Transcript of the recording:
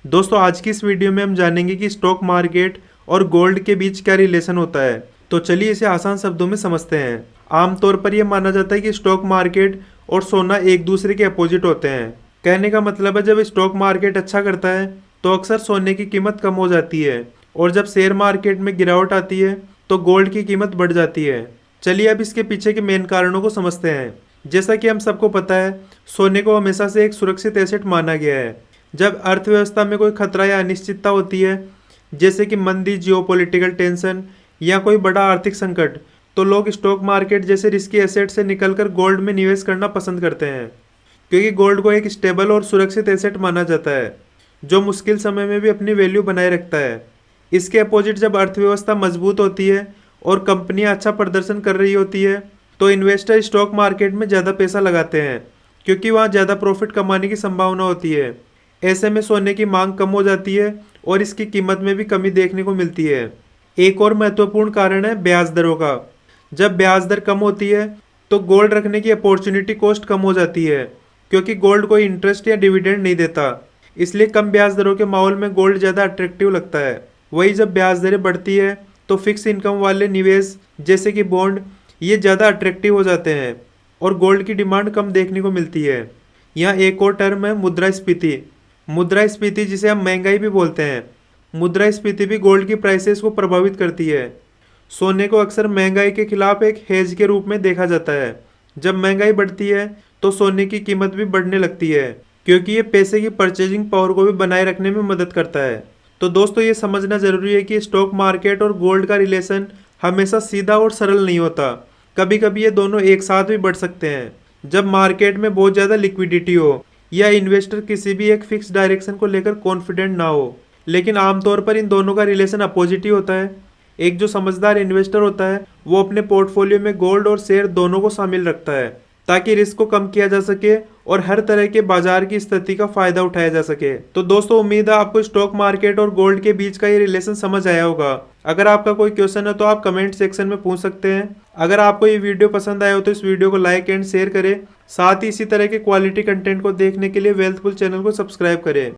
दोस्तों आज की इस वीडियो में हम जानेंगे कि स्टॉक मार्केट और गोल्ड के बीच क्या रिलेशन होता है। तो चलिए इसे आसान शब्दों में समझते हैं। आमतौर पर यह माना जाता है कि स्टॉक मार्केट और सोना एक दूसरे के अपोजिट होते हैं। कहने का मतलब है जब स्टॉक मार्केट अच्छा करता है तो अक्सर सोने की कीमत कम हो जाती है और जब शेयर मार्केट में गिरावट आती है तो गोल्ड की कीमत बढ़ जाती है। चलिए अब इसके पीछे के मेन कारणों को समझते हैं। जैसा कि हम सबको पता है, सोने को हमेशा से एक सुरक्षित एसेट माना गया है। जब अर्थव्यवस्था में कोई खतरा या अनिश्चितता होती है, जैसे कि मंदी, जियोपॉलिटिकल टेंशन या कोई बड़ा आर्थिक संकट, तो लोग स्टॉक मार्केट जैसे रिस्की एसेट से निकलकर गोल्ड में निवेश करना पसंद करते हैं, क्योंकि गोल्ड को एक स्टेबल और सुरक्षित एसेट माना जाता है जो मुश्किल समय में भी अपनी वैल्यू बनाए रखता है। इसके अपोजिट जब अर्थव्यवस्था मजबूत होती है और कंपनियां अच्छा प्रदर्शन कर रही होती है तो इन्वेस्टर स्टॉक मार्केट में ज़्यादा पैसा लगाते हैं, क्योंकि वहाँ ज़्यादा प्रॉफिट कमाने की संभावना होती है। ऐसे में सोने की मांग कम हो जाती है और इसकी कीमत में भी कमी देखने को मिलती है। एक और महत्वपूर्ण कारण है ब्याज दरों का। जब ब्याज दर कम होती है तो गोल्ड रखने की अपॉर्चुनिटी कॉस्ट कम हो जाती है, क्योंकि गोल्ड कोई इंटरेस्ट या डिविडेंड नहीं देता। इसलिए कम ब्याज दरों के माहौल में गोल्ड ज़्यादा अट्रैक्टिव लगता है। वही जब ब्याज दरें बढ़ती है तो फिक्स इनकम वाले निवेश जैसे कि बॉन्ड ये ज़्यादा अट्रैक्टिव हो जाते हैं और गोल्ड की डिमांड कम देखने को मिलती है। यहाँ एक और टर्म है मुद्रास्फीति। मुद्रास्फीति जिसे हम महंगाई भी बोलते हैं, मुद्रास्फीति भी गोल्ड की प्राइसेस को प्रभावित करती है। सोने को अक्सर महंगाई के खिलाफ एक हेज के रूप में देखा जाता है। जब महंगाई बढ़ती है तो सोने की कीमत भी बढ़ने लगती है, क्योंकि ये पैसे की परचेजिंग पावर को भी बनाए रखने में मदद करता है। तो दोस्तों ये समझना जरूरी है कि स्टॉक मार्केट और गोल्ड का रिलेशन हमेशा सीधा और सरल नहीं होता। कभी कभी ये दोनों एक साथ भी बढ़ सकते हैं जब मार्केट में बहुत ज़्यादा लिक्विडिटी हो या इन्वेस्टर किसी भी एक फिक्स डायरेक्शन को लेकर कॉन्फिडेंट ना हो। लेकिन आमतौर पर इन दोनों का रिलेशन अपोजिट ही होता है। एक जो समझदार इन्वेस्टर होता है वो अपने पोर्टफोलियो में गोल्ड और शेयर दोनों को शामिल रखता है, ताकि रिस्क को कम किया जा सके और हर तरह के बाजार की स्थिति का फायदा उठाया जा सके। तो दोस्तों उम्मीद है आपको स्टॉक मार्केट और गोल्ड के बीच का ये रिलेशन समझ आया होगा। अगर आपका कोई क्वेश्चन है तो आप कमेंट सेक्शन में पूछ सकते हैं। अगर आपको ये वीडियो पसंद आया हो तो इस वीडियो को लाइक एंड शेयर करें। साथ ही इसी तरह के क्वालिटी कंटेंट को देखने के लिए वेल्थफुल चैनल को सब्सक्राइब करें।